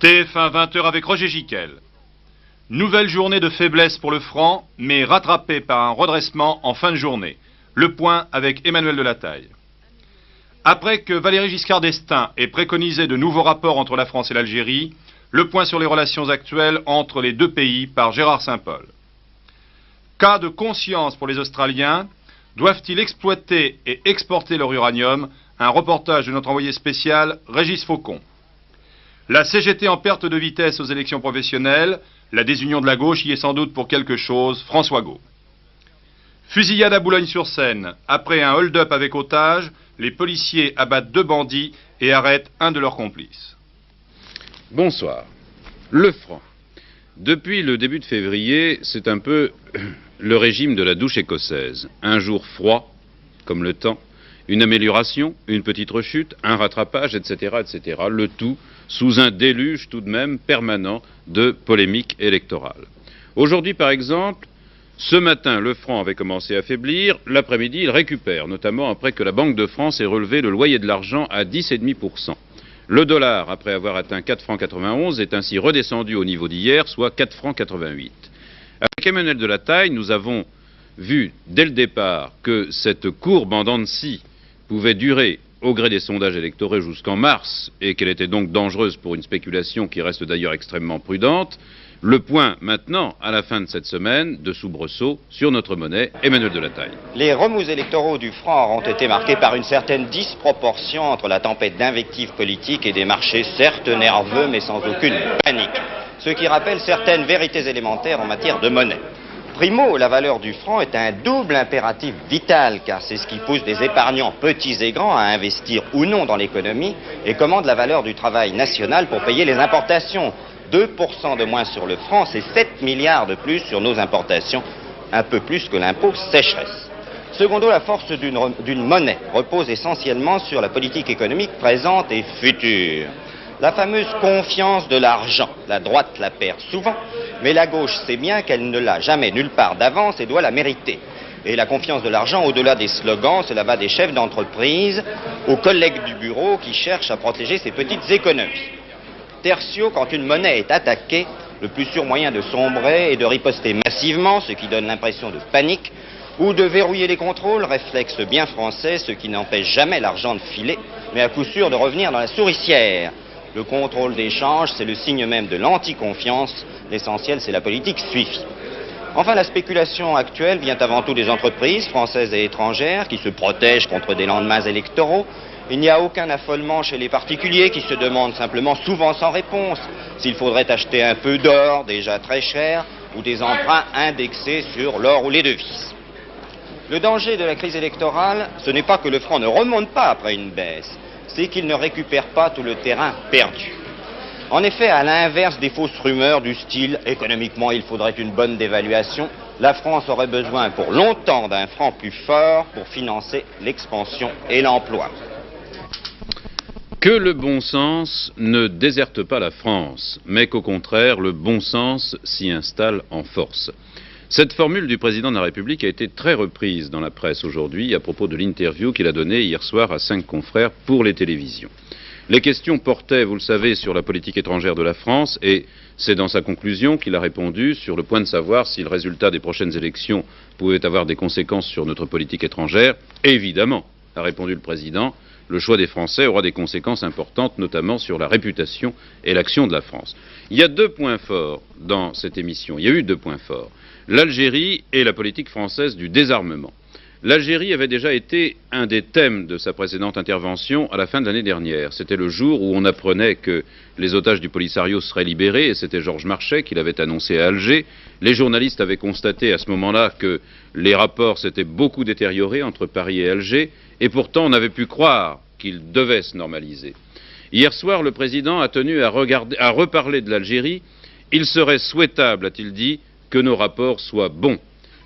TF1 20h avec Roger Giquel. Nouvelle journée de faiblesse pour le franc, mais rattrapée par un redressement en fin de journée. Le point avec Emmanuel Delataille. Après que Valéry Giscard d'Estaing ait préconisé de nouveaux rapports entre la France et l'Algérie, le point sur les relations actuelles entre les deux pays par Gérard Saint-Paul. Cas de conscience pour les Australiens, doivent-ils exploiter et exporter leur uranium? Un reportage de notre envoyé spécial Régis Faucon. La CGT en perte de vitesse aux élections professionnelles, la désunion de la gauche y est sans doute pour quelque chose, François Got. Fusillade à Boulogne-sur-Seine. Après un hold-up avec otages, les policiers abattent 2 bandits et arrêtent un de leurs complices. Bonsoir. Le franc. Depuis le début de février, c'est un peu le régime de la douche écossaise. Un jour froid, comme le temps, une amélioration, une petite rechute, un rattrapage, etc., etc. Le tout sous un déluge tout de même permanent de polémiques électorales. Aujourd'hui, par exemple, ce matin, le franc avait commencé à faiblir. L'après-midi, il récupère, notamment après que la Banque de France ait relevé le loyer de l'argent à 10,5%. Le dollar, après avoir atteint 4,91 francs, est ainsi redescendu au niveau d'hier, soit 4,88 francs. Avec Emmanuel Delataille, nous avons vu dès le départ que cette courbe en dents de scie pouvait durer au gré des sondages électoraux jusqu'en mars et qu'elle était donc dangereuse pour une spéculation qui reste d'ailleurs extrêmement prudente. Le point maintenant, à la fin de cette semaine, de soubresaut sur notre monnaie, Emmanuel Delataille. Les remous électoraux du franc ont été marqués par une certaine disproportion entre la tempête d'invectives politiques et des marchés certes nerveux mais sans aucune panique. Ce qui rappelle certaines vérités élémentaires en matière de monnaie. Primo, la valeur du franc est un double impératif vital, car c'est ce qui pousse des épargnants petits et grands à investir ou non dans l'économie et commande la valeur du travail national pour payer les importations. 2% de moins sur le franc, c'est 7 milliards de plus sur nos importations, un peu plus que l'impôt sécheresse. Secondo, la force d'une monnaie repose essentiellement sur la politique économique présente et future. La fameuse confiance de l'argent. La droite la perd souvent, mais la gauche sait bien qu'elle ne l'a jamais nulle part d'avance et doit la mériter. Et la confiance de l'argent, au-delà des slogans, cela va des chefs d'entreprise aux collègues du bureau qui cherchent à protéger ses petites économies. Tertio, quand une monnaie est attaquée, le plus sûr moyen de sombrer est de riposter massivement, ce qui donne l'impression de panique, ou de verrouiller les contrôles, réflexe bien français, ce qui n'empêche jamais l'argent de filer, mais à coup sûr de revenir dans la souricière. Le contrôle des changes, c'est le signe même de l'anti-confiance. L'essentiel, c'est la politique suivie. Enfin, la spéculation actuelle vient avant tout des entreprises françaises et étrangères qui se protègent contre des lendemains électoraux. Il n'y a aucun affolement chez les particuliers qui se demandent simplement, souvent sans réponse, s'il faudrait acheter un peu d'or, déjà très cher, ou des emprunts indexés sur l'or ou les devises. Le danger de la crise électorale, ce n'est pas que le franc ne remonte pas après une baisse, c'est qu'il ne récupère pas tout le terrain perdu. En effet, à l'inverse des fausses rumeurs du style « économiquement, il faudrait une bonne dévaluation », la France aurait besoin pour longtemps d'un franc plus fort pour financer l'expansion et l'emploi. Que le bon sens ne déserte pas la France, mais qu'au contraire, le bon sens s'y installe en force. Cette formule du président de la République a été très reprise dans la presse aujourd'hui à propos de l'interview qu'il a donnée hier soir à 5 confrères pour les télévisions. Les questions portaient, vous le savez, sur la politique étrangère de la France et c'est dans sa conclusion qu'il a répondu sur le point de savoir si le résultat des prochaines élections pouvait avoir des conséquences sur notre politique étrangère. Évidemment, a répondu le président, le choix des Français aura des conséquences importantes, notamment sur la réputation et l'action de la France. Il y a 2 points forts dans cette émission. Il y a eu 2 points forts. L'Algérie et la politique française du désarmement. L'Algérie avait déjà été un des thèmes de sa précédente intervention à la fin de l'année dernière. C'était le jour où on apprenait que les otages du Polisario seraient libérés, et c'était Georges Marchais qui l'avait annoncé à Alger. Les journalistes avaient constaté à ce moment-là que les rapports s'étaient beaucoup détériorés entre Paris et Alger, et pourtant on avait pu croire qu'ils devaient se normaliser. Hier soir, le président a tenu à reparler de l'Algérie. Il serait souhaitable, a-t-il dit, que nos rapports soient bons.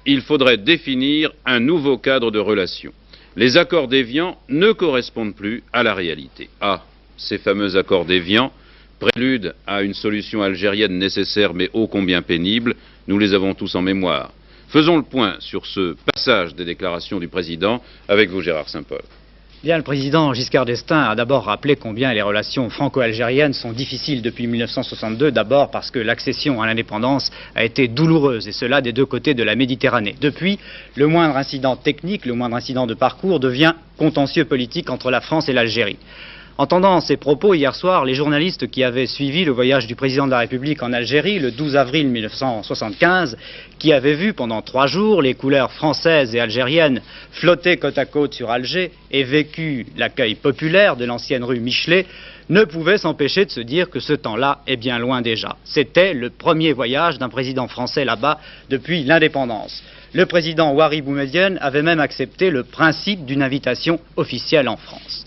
Il faudrait définir un nouveau cadre de relations. Les accords d'Évian ne correspondent plus à la réalité. Ah, ces fameux accords d'Évian, prélude à une solution algérienne nécessaire mais ô combien pénible, nous les avons tous en mémoire. Faisons le point sur ce passage des déclarations du président avec vous, Gérard Saint-Paul. Bien, le président Giscard d'Estaing a d'abord rappelé combien les relations franco-algériennes sont difficiles depuis 1962, d'abord parce que l'accession à l'indépendance a été douloureuse, et cela des deux côtés de la Méditerranée. Depuis, le moindre incident technique, le moindre incident de parcours devient contentieux politique entre la France et l'Algérie. Entendant ces propos hier soir, les journalistes qui avaient suivi le voyage du président de la République en Algérie le 12 avril 1975, qui avaient vu pendant 3 jours les couleurs françaises et algériennes flotter côte à côte sur Alger et vécu l'accueil populaire de l'ancienne rue Michelet, ne pouvaient s'empêcher de se dire que ce temps-là est bien loin déjà. C'était le premier voyage d'un président français là-bas depuis l'indépendance. Le président Houari Boumedienne avait même accepté le principe d'une invitation officielle en France.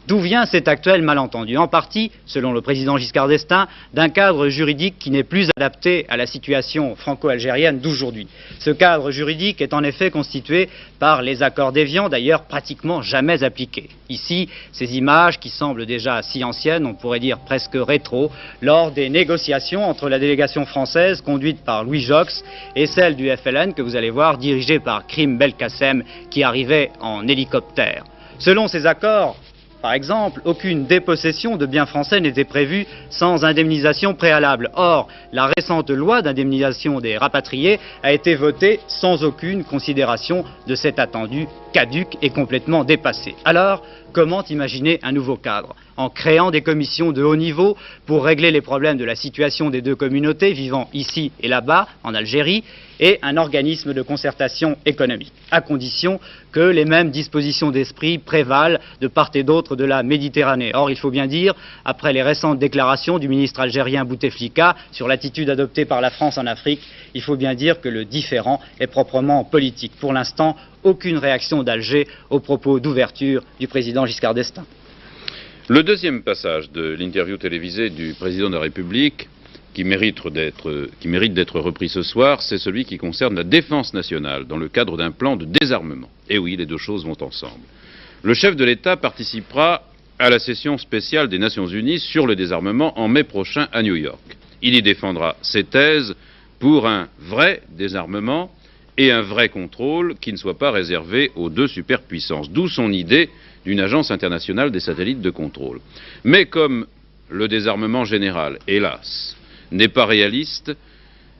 D'où vient cet actuel malentendu? En partie, selon le président Giscard d'Estaing, d'un cadre juridique qui n'est plus adapté à la situation franco-algérienne d'aujourd'hui. Ce cadre juridique est en effet constitué par les accords d'Évian, d'ailleurs pratiquement jamais appliqués. Ici, ces images qui semblent déjà si anciennes, on pourrait dire presque rétro, lors des négociations entre la délégation française conduite par Louis Joxe et celle du FLN que vous allez voir dirigée par Krim Belkacem qui arrivait en hélicoptère. Selon ces accords, par exemple, aucune dépossession de biens français n'était prévue sans indemnisation préalable. Or, la récente loi d'indemnisation des rapatriés a été votée sans aucune considération de cet attendu caduc et complètement dépassé. Alors, comment imaginer un nouveau cadre? En créant des commissions de haut niveau pour régler les problèmes de la situation des deux communautés vivant ici et là-bas, en Algérie, et un organisme de concertation économique, à condition que les mêmes dispositions d'esprit prévalent de part et d'autre de la Méditerranée. Or, il faut bien dire, après les récentes déclarations du ministre algérien Bouteflika sur l'attitude adoptée par la France en Afrique, il faut bien dire que le différend est proprement politique. Pour l'instant, aucune réaction d'Alger aux propos d'ouverture du président Giscard d'Estaing. Le deuxième passage de l'interview télévisée du président de la République, qui mérite d'être repris ce soir, c'est celui qui concerne la défense nationale dans le cadre d'un plan de désarmement. Et oui, les deux choses vont ensemble. Le chef de l'État participera à la session spéciale des Nations Unies sur le désarmement en mai prochain à New York. Il y défendra ses thèses pour un vrai désarmement et un vrai contrôle qui ne soit pas réservé aux deux superpuissances. D'où son idée d'une agence internationale des satellites de contrôle. Mais comme le désarmement général, hélas, n'est pas réaliste,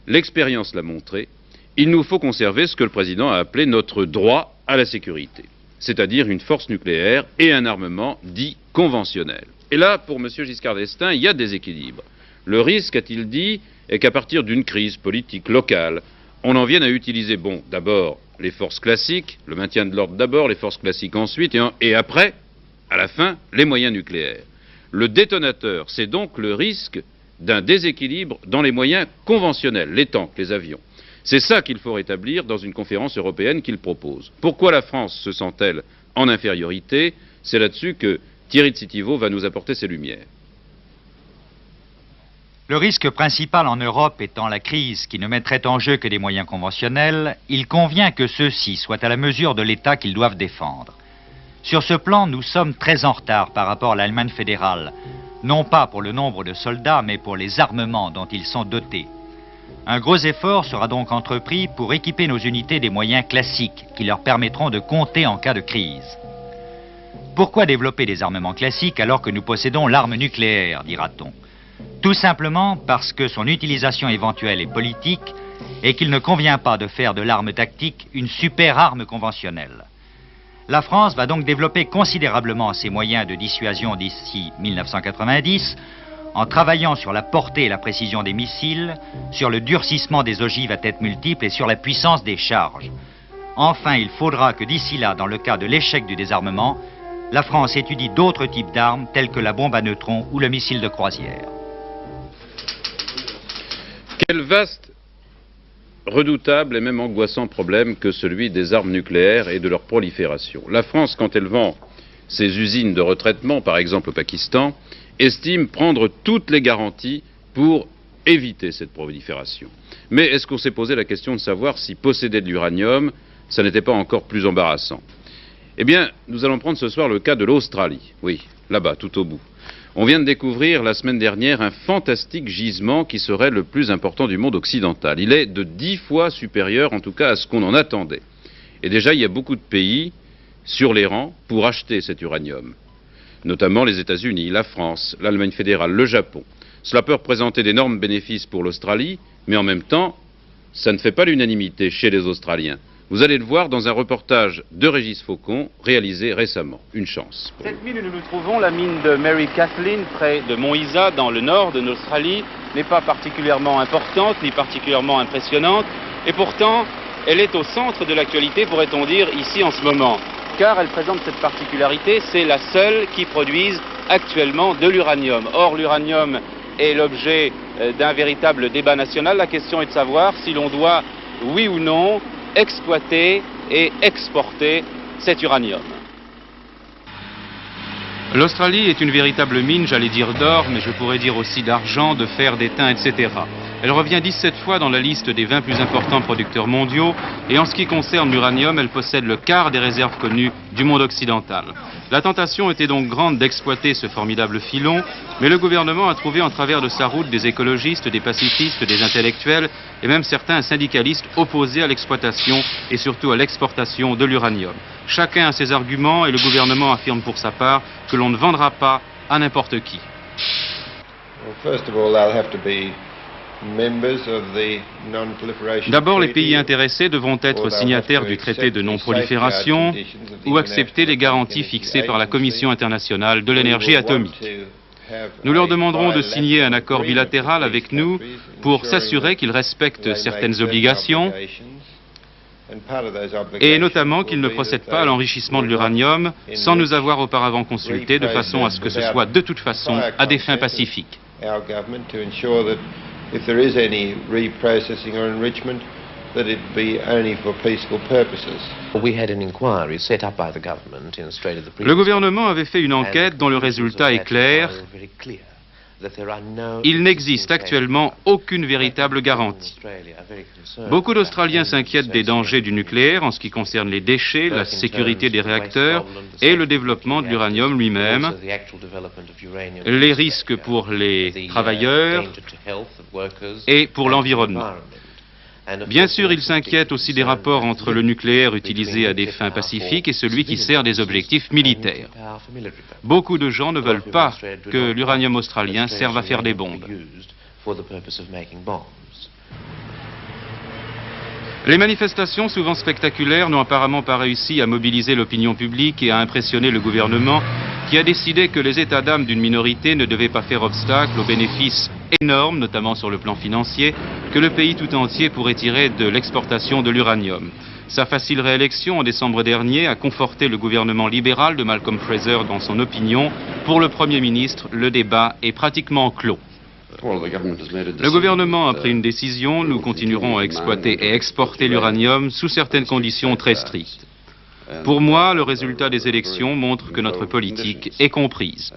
l'expérience l'a montré, il nous faut conserver ce que le président a appelé notre droit à la sécurité, c'est-à-dire une force nucléaire et un armement dit conventionnel. Et là, pour M. Giscard d'Estaing, il y a des équilibres. Le risque, a-t-il dit, est qu'à partir d'une crise politique locale, on en vienne à utiliser, bon, d'abord les forces classiques, le maintien de l'ordre d'abord, les forces classiques ensuite, et après, à la fin, les moyens nucléaires. Le détonateur, c'est donc le risque d'un déséquilibre dans les moyens conventionnels, les tanks, les avions. C'est ça qu'il faut rétablir dans une conférence européenne qu'il propose. Pourquoi la France se sent-elle en infériorité? C'est là-dessus que Thierry Tsitivo va nous apporter ses lumières. Le risque principal en Europe étant la crise qui ne mettrait en jeu que des moyens conventionnels, il convient que ceux-ci soient à la mesure de l'État qu'ils doivent défendre. Sur ce plan, nous sommes très en retard par rapport à l'Allemagne fédérale, non pas pour le nombre de soldats, mais pour les armements dont ils sont dotés. Un gros effort sera donc entrepris pour équiper nos unités des moyens classiques qui leur permettront de compter en cas de crise. Pourquoi développer des armements classiques alors que nous possédons l'arme nucléaire, dira-t-on? Tout simplement parce que son utilisation éventuelle est politique et qu'il ne convient pas de faire de l'arme tactique une super arme conventionnelle. La France va donc développer considérablement ses moyens de dissuasion d'ici 1990 en travaillant sur la portée et la précision des missiles, sur le durcissement des ogives à tête multiple et sur la puissance des charges. Enfin, il faudra que d'ici là, dans le cas de l'échec du désarmement, la France étudie d'autres types d'armes telles que la bombe à neutrons ou le missile de croisière. Quel vaste, redoutable et même angoissant problème que celui des armes nucléaires et de leur prolifération. La France, quand elle vend ses usines de retraitement, par exemple au Pakistan, estime prendre toutes les garanties pour éviter cette prolifération. Mais est-ce qu'on s'est posé la question de savoir si posséder de l'uranium, ça n'était pas encore plus embarrassant? Eh bien, nous allons prendre ce soir le cas de l'Australie. Oui, là-bas, tout au bout. On vient de découvrir la semaine dernière un fantastique gisement qui serait le plus important du monde occidental. Il est de 10 fois supérieur, en tout cas, à ce qu'on en attendait. Et déjà, il y a beaucoup de pays sur les rangs pour acheter cet uranium, notamment les États-Unis, la France, l'Allemagne fédérale, le Japon. Cela peut représenter d'énormes bénéfices pour l'Australie, mais en même temps, ça ne fait pas l'unanimité chez les Australiens. Vous allez le voir dans un reportage de Régis Faucon, réalisé récemment. Une chance. Cette mine où nous nous trouvons, la mine de Mary Kathleen, près de Mont Isa, dans le nord de l'Australie, n'est pas particulièrement importante, ni particulièrement impressionnante, et pourtant, elle est au centre de l'actualité, pourrait-on dire, ici en ce moment. Car elle présente cette particularité, c'est la seule qui produise actuellement de l'uranium. Or, l'uranium est l'objet d'un véritable débat national. La question est de savoir si l'on doit, oui ou non, exploiter et exporter cet uranium. L'Australie est une véritable mine, j'allais dire d'or, mais je pourrais dire aussi d'argent, de fer, d'étain, etc. Elle revient 17 fois dans la liste des 20 plus importants producteurs mondiaux, et en ce qui concerne l'uranium, elle possède le quart des réserves connues du monde occidental. La tentation était donc grande d'exploiter ce formidable filon, mais le gouvernement a trouvé en travers de sa route des écologistes, des pacifistes, des intellectuels et même certains syndicalistes opposés à l'exploitation et surtout à l'exportation de l'uranium. Chacun a ses arguments et le gouvernement affirme pour sa part que l'on ne vendra pas à n'importe qui. D'abord, les pays intéressés devront être signataires du traité de non-prolifération ou accepter les garanties fixées par la Commission internationale de l'énergie atomique. Nous leur demanderons de signer un accord bilatéral avec nous pour s'assurer qu'ils respectent certaines obligations et notamment qu'ils ne procèdent pas à l'enrichissement de l'uranium sans nous avoir auparavant consultés, de façon à ce que ce soit de toute façon à des fins pacifiques. If there is any reprocessing or enrichment, that it be only for peaceful purposes. Le gouvernement avait fait une enquête dont le résultat est clair. Il n'existe actuellement aucune véritable garantie. Beaucoup d'Australiens s'inquiètent des dangers du nucléaire en ce qui concerne les déchets, la sécurité des réacteurs et le développement de l'uranium lui-même, les risques pour les travailleurs et pour l'environnement. Bien sûr, ils s'inquiètent aussi des rapports entre le nucléaire utilisé à des fins pacifiques et celui qui sert des objectifs militaires. Beaucoup de gens ne veulent pas que l'uranium australien serve à faire des bombes. Les manifestations, souvent spectaculaires, n'ont apparemment pas réussi à mobiliser l'opinion publique et à impressionner le gouvernement, qui a décidé que les états d'âme d'une minorité ne devaient pas faire obstacle aux bénéfices énormes, notamment sur le plan financier, que le pays tout entier pourrait tirer de l'exportation de l'uranium. Sa facile réélection en décembre dernier a conforté le gouvernement libéral de Malcolm Fraser dans son opinion. Pour le Premier ministre, le débat est pratiquement clos. Le gouvernement a pris une décision, nous continuerons à exploiter et exporter l'uranium sous certaines conditions très strictes. Pour moi, le résultat des élections montre que notre politique est comprise.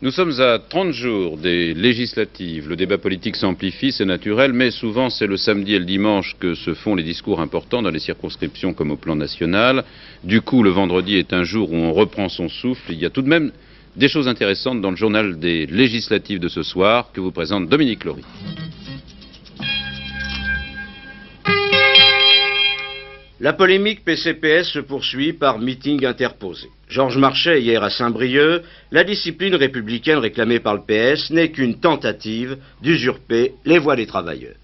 Nous sommes à 30 jours des législatives. Le débat politique s'amplifie, c'est naturel, mais souvent c'est le samedi et le dimanche que se font les discours importants dans les circonscriptions comme au plan national. Du coup, le vendredi est un jour où on reprend son souffle. Il y a tout de même des choses intéressantes dans le journal des législatives de ce soir que vous présente Dominique Laurie. La polémique PCPS se poursuit par meeting interposé. Georges Marchais hier à Saint-Brieuc, la discipline républicaine réclamée par le PS n'est qu'une tentative d'usurper les voix des travailleurs.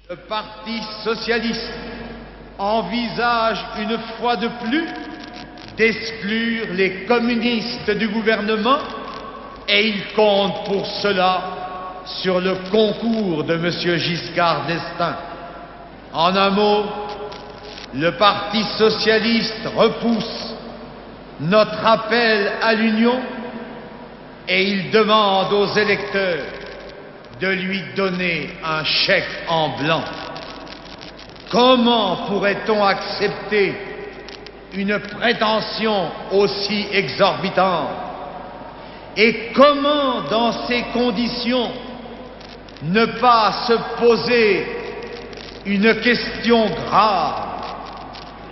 Le Parti socialiste envisage une fois de plus d'exclure les communistes du gouvernement et il compte pour cela sur le concours de M. Giscard d'Estaing. En un mot, le Parti socialiste repousse notre appel à l'union et il demande aux électeurs de lui donner un chèque en blanc. Comment pourrait-on accepter une prétention aussi exorbitante? Et comment, dans ces conditions, ne pas se poser une question grave.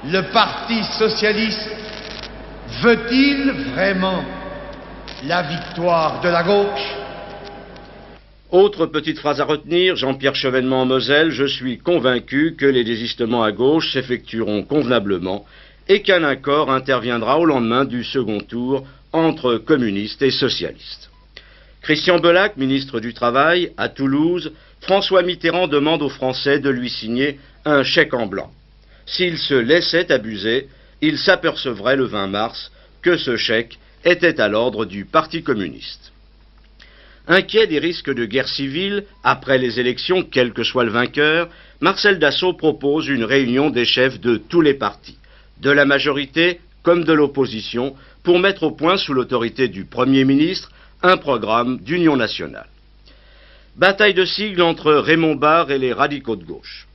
Le Parti socialiste veut-il vraiment la victoire de la gauche? Autre petite phrase à retenir, Jean-Pierre Chevènement en Moselle, je suis convaincu que les désistements à gauche s'effectueront convenablement et qu'un accord interviendra au lendemain du second tour entre communistes et socialistes. Christian Belac, ministre du Travail, à Toulouse, François Mitterrand demande aux Français de lui signer un chèque en blanc. S'il se laissait abuser, il s'apercevrait le 20 mars que ce chèque était à l'ordre du Parti communiste. Inquiet des risques de guerre civile après les élections, quel que soit le vainqueur, Marcel Dassault propose une réunion des chefs de tous les partis, de la majorité comme de l'opposition, pour mettre au point sous l'autorité du Premier ministre un programme d'union nationale. Bataille de sigles entre Raymond Barre et les radicaux de gauche.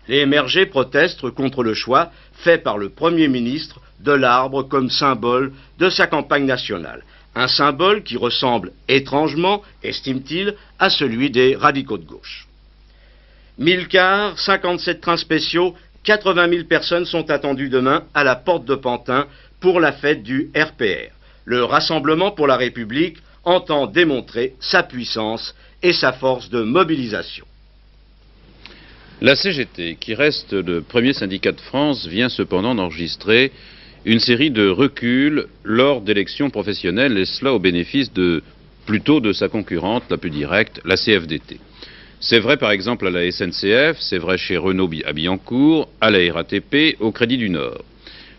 Les émergés protestent contre le choix fait par le Premier ministre de l'arbre comme symbole de sa campagne nationale. Un symbole qui ressemble étrangement, estime-t-il, à celui des radicaux de gauche. 1000 cars, 57 trains spéciaux, 80 000 personnes sont attendues demain à la porte de Pantin pour la fête du RPR. Le Rassemblement pour la République entend démontrer sa puissance et sa force de mobilisation. La CGT, qui reste le premier syndicat de France, vient cependant d'enregistrer une série de reculs lors d'élections professionnelles, et cela au bénéfice plutôt de sa concurrente la plus directe, la CFDT. C'est vrai par exemple à la SNCF, c'est vrai chez Renault à Billancourt, à la RATP, au Crédit du Nord.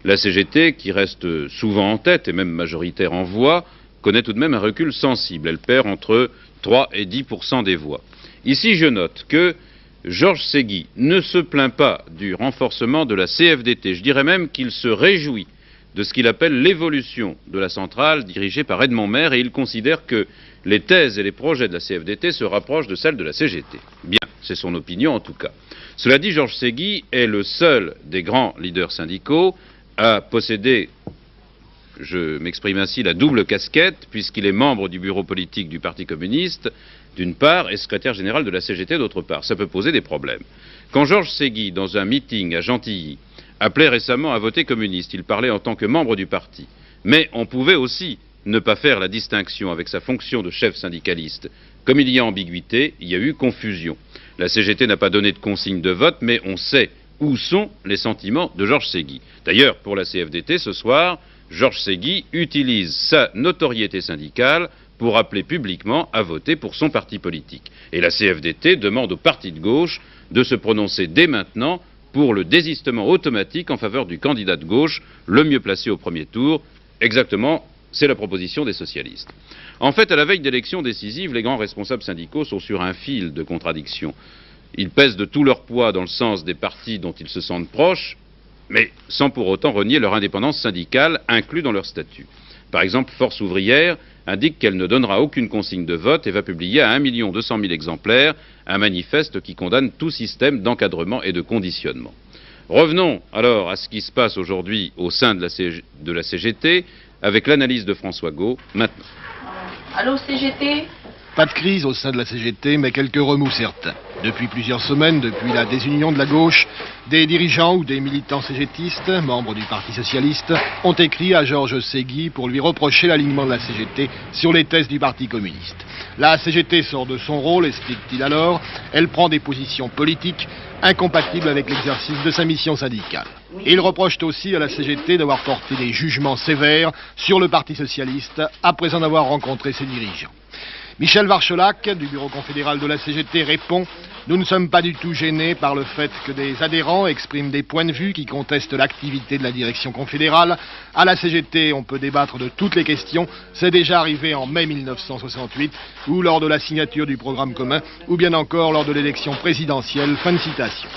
La CGT, qui reste souvent en tête et même majoritaire en voix, connaît tout de même un recul sensible. Elle perd entre 3 et 10% des voix. Ici, je note que Georges Ségui ne se plaint pas du renforcement de la CFDT. Je dirais même qu'il se réjouit de ce qu'il appelle l'évolution de la centrale dirigée par Edmond Maire, et il considère que les thèses et les projets de la CFDT se rapprochent de celles de la CGT. Bien, c'est son opinion en tout cas. Cela dit, Georges Ségui est le seul des grands leaders syndicaux à posséder, je m'exprime ainsi, la double casquette, puisqu'il est membre du bureau politique du Parti communiste, d'une part, et secrétaire général de la CGT, d'autre part. Ça peut poser des problèmes. Quand Georges Ségui, dans un meeting à Gentilly, appelait récemment à voter communiste, il parlait en tant que membre du parti. Mais on pouvait aussi ne pas faire la distinction avec sa fonction de chef syndicaliste. Comme il y a ambiguïté, il y a eu confusion. La CGT n'a pas donné de consigne de vote, mais on sait où sont les sentiments de Georges Ségui. D'ailleurs, pour la CFDT, ce soir, Georges Ségui utilise sa notoriété syndicale pour appeler publiquement à voter pour son parti politique. Et la CFDT demande au parti de gauche de se prononcer dès maintenant pour le désistement automatique en faveur du candidat de gauche le mieux placé au premier tour. Exactement, c'est la proposition des socialistes. En fait, à la veille d'élections décisives, les grands responsables syndicaux sont sur un fil de contradiction. Ils pèsent de tout leur poids dans le sens des partis dont ils se sentent proches, mais sans pour autant renier leur indépendance syndicale inclue dans leur statut. Par exemple, Force ouvrière indique qu'elle ne donnera aucune consigne de vote et va publier à 1 200 000 exemplaires un manifeste qui condamne tout système d'encadrement et de conditionnement. Revenons alors à ce qui se passe aujourd'hui au sein de la CGT avec l'analyse de François Gault maintenant. Allô CGT ? Pas de crise au sein de la CGT, mais quelques remous certains. Depuis plusieurs semaines, depuis la désunion de la gauche, des dirigeants ou des militants cégétistes, membres du Parti socialiste, ont écrit à Georges Ségui pour lui reprocher l'alignement de la CGT sur les thèses du Parti communiste. La CGT sort de son rôle, explique-t-il alors, elle prend des positions politiques incompatibles avec l'exercice de sa mission syndicale. Et il reproche aussi à la CGT d'avoir porté des jugements sévères sur le Parti socialiste après en avoir rencontré ses dirigeants. Michel Varchelac, du bureau confédéral de la CGT, répond « Nous ne sommes pas du tout gênés par le fait que des adhérents expriment des points de vue qui contestent l'activité de la direction confédérale. À la CGT, on peut débattre de toutes les questions. C'est déjà arrivé en mai 1968, ou lors de la signature du programme commun, ou bien encore lors de l'élection présidentielle. » Fin de citation.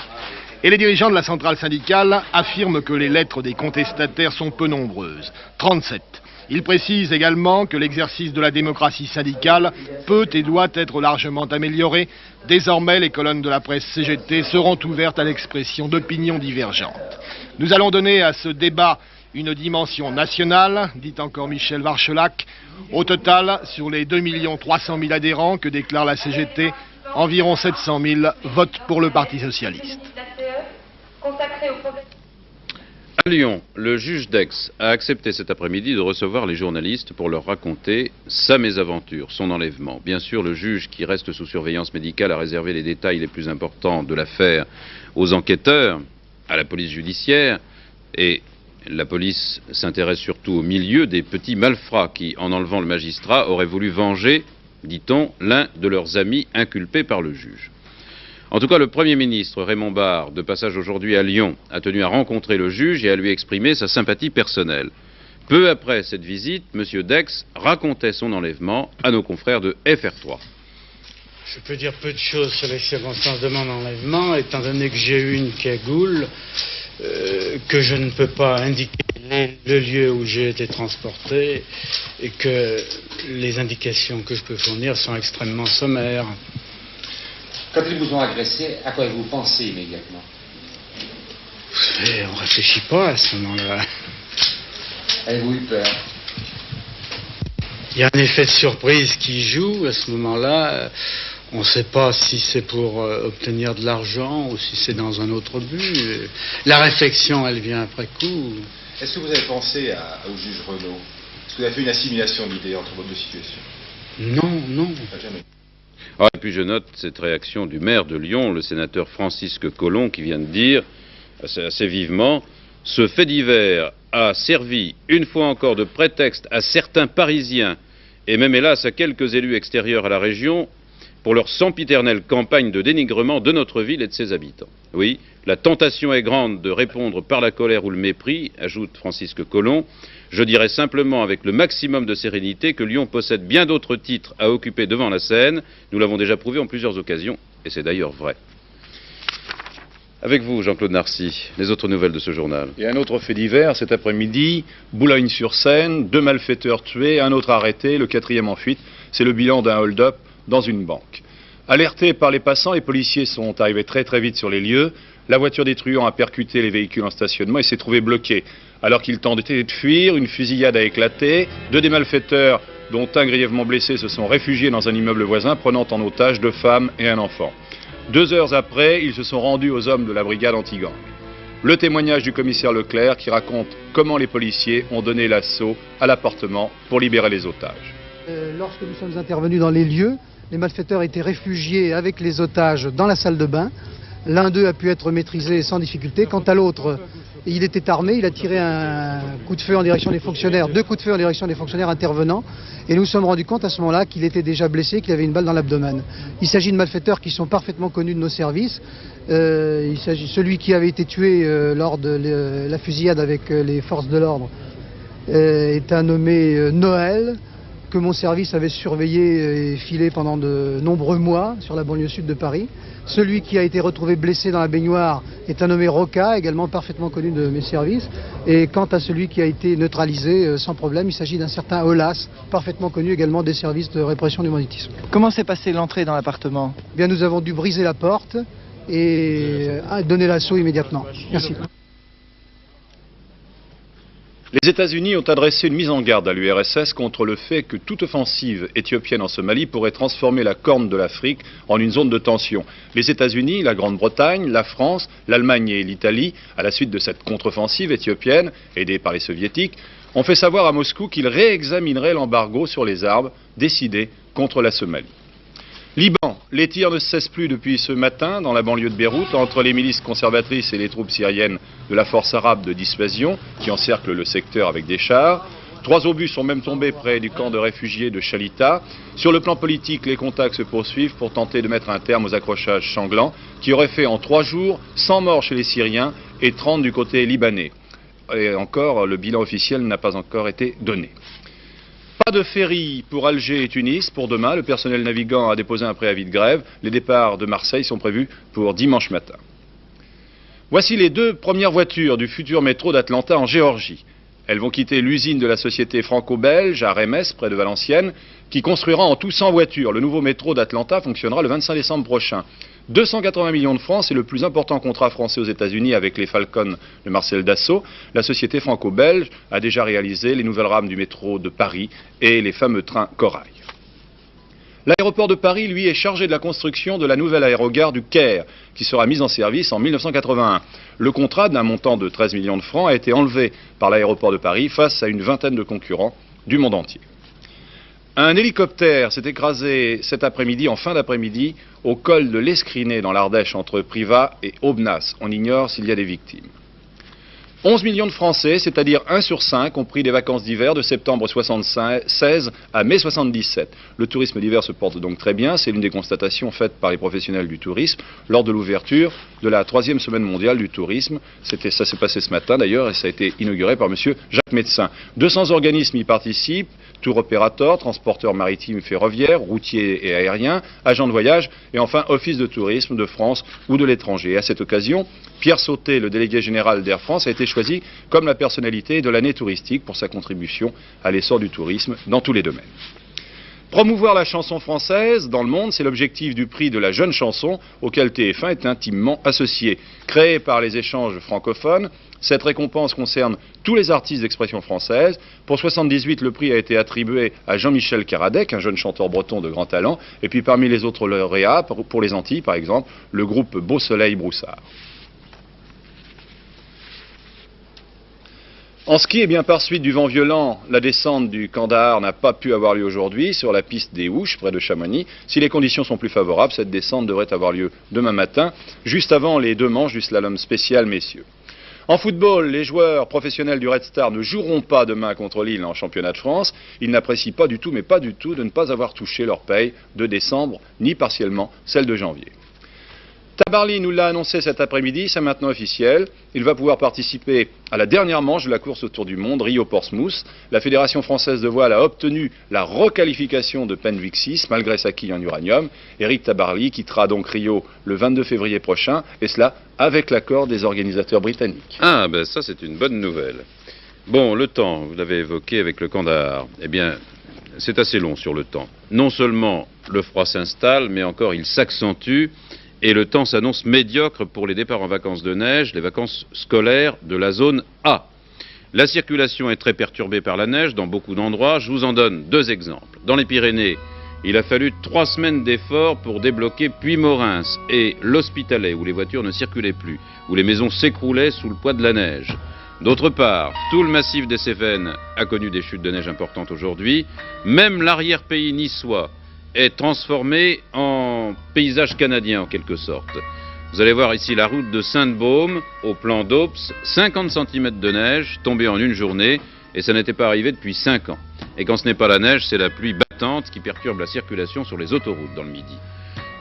Et les dirigeants de la centrale syndicale affirment que les lettres des contestataires sont peu nombreuses, 37. Il précise également que l'exercice de la démocratie syndicale peut et doit être largement amélioré. Désormais, les colonnes de la presse CGT seront ouvertes à l'expression d'opinions divergentes. Nous allons donner à ce débat une dimension nationale, dit encore Michel Varchelac. Au total, sur les 2 300 000 adhérents que déclare la CGT, environ 700 000 votent pour le Parti socialiste. À Lyon, le juge d'Aix a accepté cet après-midi de recevoir les journalistes pour leur raconter sa mésaventure, son enlèvement. Bien sûr, le juge, qui reste sous surveillance médicale, a réservé les détails les plus importants de l'affaire aux enquêteurs, à la police judiciaire, et la police s'intéresse surtout au milieu des petits malfrats qui, en enlevant le magistrat, auraient voulu venger, dit-on, l'un de leurs amis inculpés par le juge. En tout cas, le Premier ministre Raymond Barre, de passage aujourd'hui à Lyon, a tenu à rencontrer le juge et à lui exprimer sa sympathie personnelle. Peu après cette visite, M. Dex racontait son enlèvement à nos confrères de FR3. Je peux dire peu de choses sur les circonstances de mon enlèvement, étant donné que j'ai eu une cagoule, que je ne peux pas indiquer le lieu où j'ai été transporté et que les indications que je peux fournir sont extrêmement sommaires. Quand ils vous ont agressé, à quoi vous pensez immédiatement? On ne réfléchit pas à ce moment-là. Avez-vous eu peur? Il y a un effet de surprise qui joue à ce moment-là. On ne sait pas si c'est pour obtenir de l'argent ou si c'est dans un autre but. La réflexion, elle vient après coup. Est-ce que vous avez pensé au juge Renaud? Est-ce que vous avez fait une assimilation d'idées entre vos deux situations? Non, non. Pas jamais. Ah, et puis je note cette réaction du maire de Lyon, le sénateur Francisque Collomb, qui vient de dire assez vivement « Ce fait divers a servi une fois encore de prétexte à certains Parisiens et même hélas à quelques élus extérieurs à la région pour leur sempiternelle campagne de dénigrement de notre ville et de ses habitants. Oui, la tentation est grande de répondre par la colère ou le mépris, ajoute Francisque Collomb. Je dirais simplement avec le maximum de sérénité que Lyon possède bien d'autres titres à occuper devant la scène. Nous l'avons déjà prouvé en plusieurs occasions, et c'est d'ailleurs vrai. Avec vous, Jean-Claude Narcy, les autres nouvelles de ce journal. Et un autre fait divers, cet après-midi, Boulogne-sur-Seine, 2 malfaiteurs tués, un autre arrêté, le 4e en fuite. C'est le bilan d'un hold-up dans une banque. Alertés par les passants, les policiers sont arrivés très vite sur les lieux. La voiture des truands a percuté les véhicules en stationnement et s'est trouvée bloquée. Alors qu'ils tentaient de fuir, une fusillade a éclaté. 2 des malfaiteurs, dont un grièvement blessé, se sont réfugiés dans un immeuble voisin, prenant en otage 2 femmes et un enfant. 2 heures après, ils se sont rendus aux hommes de la brigade anti-gang. Le témoignage du commissaire Leclerc qui raconte comment les policiers ont donné l'assaut à l'appartement pour libérer les otages. Lorsque nous sommes intervenus dans les lieux, les malfaiteurs étaient réfugiés avec les otages dans la salle de bain. L'un d'eux a pu être maîtrisé sans difficulté. Quant à l'autre, il était armé, il a tiré un coup de feu en direction des fonctionnaires, 2 coups de feu en direction des fonctionnaires intervenants. Et nous nous sommes rendus compte à ce moment-là qu'il était déjà blessé, qu'il avait une balle dans l'abdomen. Il s'agit de malfaiteurs qui sont parfaitement connus de nos services. Il s'agit de celui qui avait été tué lors de la fusillade avec les forces de l'ordre. Est un nommé Noël, que mon service avait surveillé et filé pendant de nombreux mois sur la banlieue sud de Paris. Celui qui a été retrouvé blessé dans la baignoire est un nommé Roca, également parfaitement connu de mes services. Et quant à celui qui a été neutralisé sans problème, il s'agit d'un certain Olas, parfaitement connu également des services de répression du banditisme. Comment s'est passée l'entrée dans l'appartement? Bien, nous avons dû briser la porte et donner l'assaut immédiatement. Merci. Les États-Unis ont adressé une mise en garde à l'URSS contre le fait que toute offensive éthiopienne en Somalie pourrait transformer la Corne de l'Afrique en une zone de tension. Les États-Unis, la Grande-Bretagne, la France, l'Allemagne et l'Italie, à la suite de cette contre-offensive éthiopienne, aidée par les Soviétiques, ont fait savoir à Moscou qu'ils réexamineraient l'embargo sur les armes décidé contre la Somalie. Liban, les tirs ne cessent plus depuis ce matin dans la banlieue de Beyrouth entre les milices conservatrices et les troupes syriennes de la force arabe de dissuasion qui encerclent le secteur avec des chars. 3 obus sont même tombés près du camp de réfugiés de Chalita. Sur le plan politique, les contacts se poursuivent pour tenter de mettre un terme aux accrochages sanglants qui auraient fait en 3 jours 100 morts chez les Syriens et 30 du côté libanais. Et encore, le bilan officiel n'a pas encore été donné. Pas de ferry pour Alger et Tunis pour demain. Le personnel navigant a déposé un préavis de grève. Les départs de Marseille sont prévus pour dimanche matin. Voici les 2 premières voitures du futur métro d'Atlanta en Géorgie. Elles vont quitter l'usine de la société franco-belge à Remes, près de Valenciennes, qui construira en tout 100 voitures. Le nouveau métro d'Atlanta fonctionnera le 25 décembre prochain. 280 millions de francs, c'est le plus important contrat français aux États-Unis avec les Falcons de Marcel Dassault. La société franco-belge a déjà réalisé les nouvelles rames du métro de Paris et les fameux trains Corail. L'aéroport de Paris, lui, est chargé de la construction de la nouvelle aérogare du Caire, qui sera mise en service en 1981. Le contrat d'un montant de 13 millions de francs a été enlevé par l'aéroport de Paris face à une vingtaine de concurrents du monde entier. Un hélicoptère s'est écrasé cet après-midi, en fin d'après-midi, au col de l'Escriné dans l'Ardèche, entre Privas et Aubenas. On ignore s'il y a des victimes. 11 millions de Français, c'est-à-dire 1 sur 5, ont pris des vacances d'hiver de septembre 1976 à mai 1977. Le tourisme d'hiver se porte donc très bien. C'est l'une des constatations faites par les professionnels du tourisme lors de l'ouverture de la 3e semaine mondiale du tourisme. Ça s'est passé ce matin d'ailleurs et ça a été inauguré par M. Jacques Médecin. 200 organismes y participent. Tour opérateurs, transporteurs maritimes, ferroviaires, routiers et aériens, agents de voyage et enfin office de tourisme de France ou de l'étranger. À cette occasion, Pierre Sauté, le délégué général d'Air France, a été choisi comme la personnalité de l'année touristique pour sa contribution à l'essor du tourisme dans tous les domaines. Promouvoir la chanson française dans le monde, c'est l'objectif du prix de la jeune chanson auquel TF1 est intimement associé. Créé par les échanges francophones, cette récompense concerne tous les artistes d'expression française. Pour 1978, le prix a été attribué à Jean-Michel Karadec, un jeune chanteur breton de grand talent. Et puis parmi les autres lauréats, pour les Antilles par exemple, le groupe Beau Soleil Broussard. En ski, par suite du vent violent, la descente du Kandahar n'a pas pu avoir lieu aujourd'hui sur la piste des Houches, près de Chamonix. Si les conditions sont plus favorables, cette descente devrait avoir lieu demain matin, juste avant les 2 manches du slalom spécial messieurs. En football, les joueurs professionnels du Red Star ne joueront pas demain contre Lille en championnat de France. Ils n'apprécient pas du tout, mais pas du tout, de ne pas avoir touché leur paye de décembre, ni partiellement celle de janvier. Tabarly nous l'a annoncé cet après-midi, c'est maintenant officiel. Il va pouvoir participer à la dernière manche de la course autour du monde, Rio-Portsmouth. La Fédération française de voile a obtenu la requalification de Penvic 6, malgré sa quille en uranium. Éric Tabarly quittera donc Rio le 22 février prochain, et cela avec l'accord des organisateurs britanniques. Ah, ça c'est une bonne nouvelle. Bon, le temps, vous l'avez évoqué avec le Kandahar. C'est assez long sur le temps. Non seulement le froid s'installe, mais encore il s'accentue. Et le temps s'annonce médiocre pour les départs en vacances de neige, les vacances scolaires de la zone A. La circulation est très perturbée par la neige dans beaucoup d'endroits. Je vous en donne 2 exemples. Dans les Pyrénées, il a fallu 3 semaines d'efforts pour débloquer Puy-Morins et l'Hospitalet, où les voitures ne circulaient plus, où les maisons s'écroulaient sous le poids de la neige. D'autre part, tout le massif des Cévennes a connu des chutes de neige importantes aujourd'hui. Même l'arrière-pays niçois est transformé en paysage canadien en quelque sorte. Vous allez voir ici la route de Sainte-Baume, au plan d'Ops, 50 cm de neige tombée en une journée, et ça n'était pas arrivé depuis 5 ans. Et quand ce n'est pas la neige, c'est la pluie battante qui perturbe la circulation sur les autoroutes dans le Midi.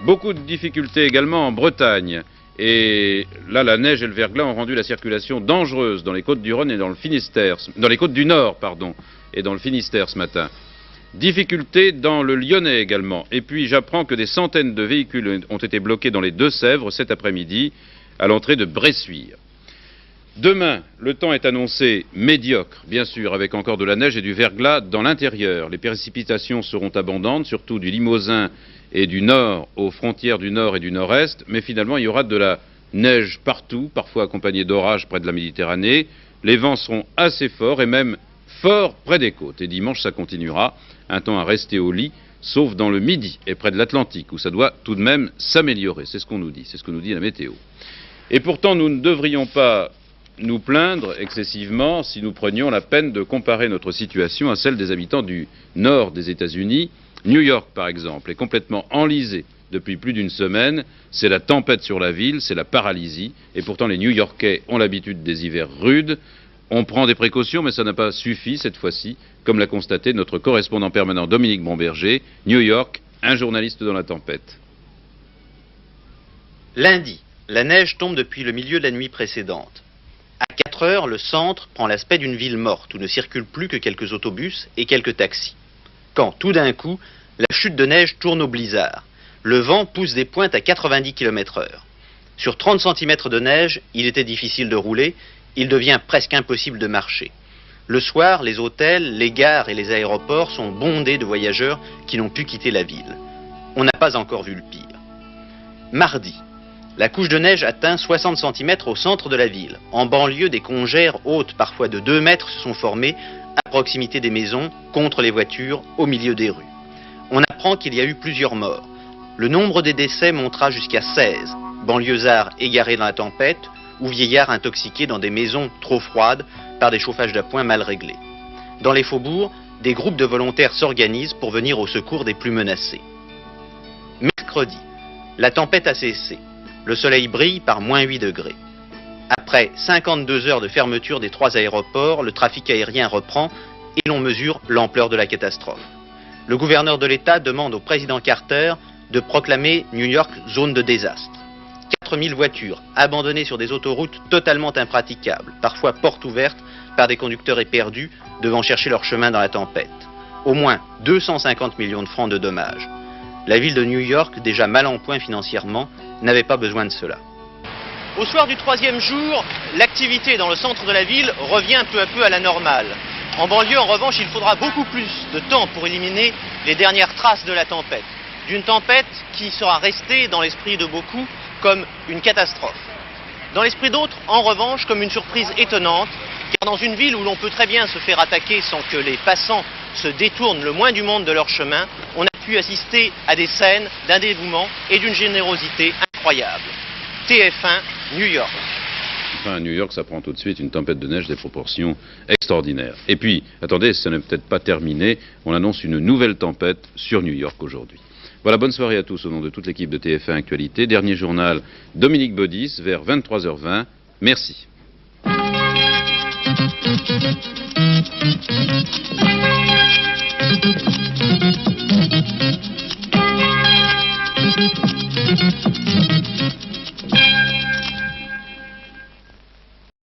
Beaucoup de difficultés également en Bretagne, et là la neige et le verglas ont rendu la circulation dangereuse dans les côtes du Rhône et dans le Finistère, dans les côtes du Nord, et dans le Finistère ce matin. Difficultés dans le Lyonnais également. Et puis j'apprends que des centaines de véhicules ont été bloqués dans les Deux-Sèvres cet après-midi à l'entrée de Bressuire. Demain, le temps est annoncé médiocre, bien sûr, avec encore de la neige et du verglas dans l'intérieur. Les précipitations seront abondantes, surtout du Limousin et du Nord aux frontières du Nord et du Nord-Est, mais finalement il y aura de la neige partout, parfois accompagnée d'orages près de la Méditerranée. Les vents seront assez forts et même forts près des côtes. Et dimanche, ça continuera. Un temps à rester au lit, sauf dans le Midi et près de l'Atlantique, où ça doit tout de même s'améliorer. C'est ce qu'on nous dit, c'est ce que nous dit la météo. Et pourtant, nous ne devrions pas nous plaindre excessivement si nous prenions la peine de comparer notre situation à celle des habitants du nord des États-Unis. New York, par exemple, est complètement enlisée depuis plus d'une semaine. C'est la tempête sur la ville, c'est la paralysie. Et pourtant, les New-Yorkais ont l'habitude des hivers rudes. On prend des précautions, mais ça n'a pas suffi cette fois-ci, comme l'a constaté notre correspondant permanent Dominique Bomberger. New York, un journaliste dans la tempête. Lundi, la neige tombe depuis le milieu de la nuit précédente. À 4 heures, le centre prend l'aspect d'une ville morte où ne circulent plus que quelques autobus et quelques taxis. Quand, tout d'un coup, la chute de neige tourne au blizzard. Le vent pousse des pointes à 90 km/h. Sur 30 cm de neige, il était difficile de rouler. Il devient presque impossible de marcher. Le soir, les hôtels, les gares et les aéroports sont bondés de voyageurs qui n'ont pu quitter la ville. On n'a pas encore vu le pire. Mardi, la couche de neige atteint 60 cm au centre de la ville. En banlieue, des congères hautes, parfois de 2 mètres, se sont formées à proximité des maisons, contre les voitures, au milieu des rues. On n'a apprend qu'il y a eu plusieurs morts. Le nombre des décès montera jusqu'à 16. Banlieusards égarés dans la tempête ou vieillards intoxiqués dans des maisons trop froides par des chauffages d'appoint mal réglés. Dans les faubourgs, des groupes de volontaires s'organisent pour venir au secours des plus menacés. Mercredi, la tempête a cessé. Le soleil brille par moins 8 degrés. Après 52 heures de fermeture des 3 aéroports, le trafic aérien reprend et l'on mesure l'ampleur de la catastrophe. Le gouverneur de l'État demande au président Carter de proclamer New York zone de désastre. 4000 voitures abandonnées sur des autoroutes totalement impraticables, parfois portes ouvertes par des conducteurs éperdus devant chercher leur chemin dans la tempête. Au moins 250 millions de francs de dommages. La ville de New York, déjà mal en point financièrement, n'avait pas besoin de cela. Au soir du 3e jour, l'activité dans le centre de la ville revient peu à peu à la normale. En banlieue, en revanche, il faudra beaucoup plus de temps pour éliminer les dernières traces de la tempête. D'une tempête qui sera restée dans l'esprit de beaucoup comme une catastrophe. Dans l'esprit d'autres, en revanche, comme une surprise étonnante, car dans une ville où l'on peut très bien se faire attaquer sans que les passants se détournent le moins du monde de leur chemin, on a pu assister à des scènes d'un dévouement et d'une générosité incroyable. TF1, New York. Enfin, à New York, ça prend tout de suite une tempête de neige des proportions extraordinaires. Et puis, attendez, ça n'est peut-être pas terminé, on annonce une nouvelle tempête sur New York aujourd'hui. Voilà, bonne soirée à tous au nom de toute l'équipe de TF1 Actualité. Dernier journal, Dominique Baudis, vers 23h20. Merci.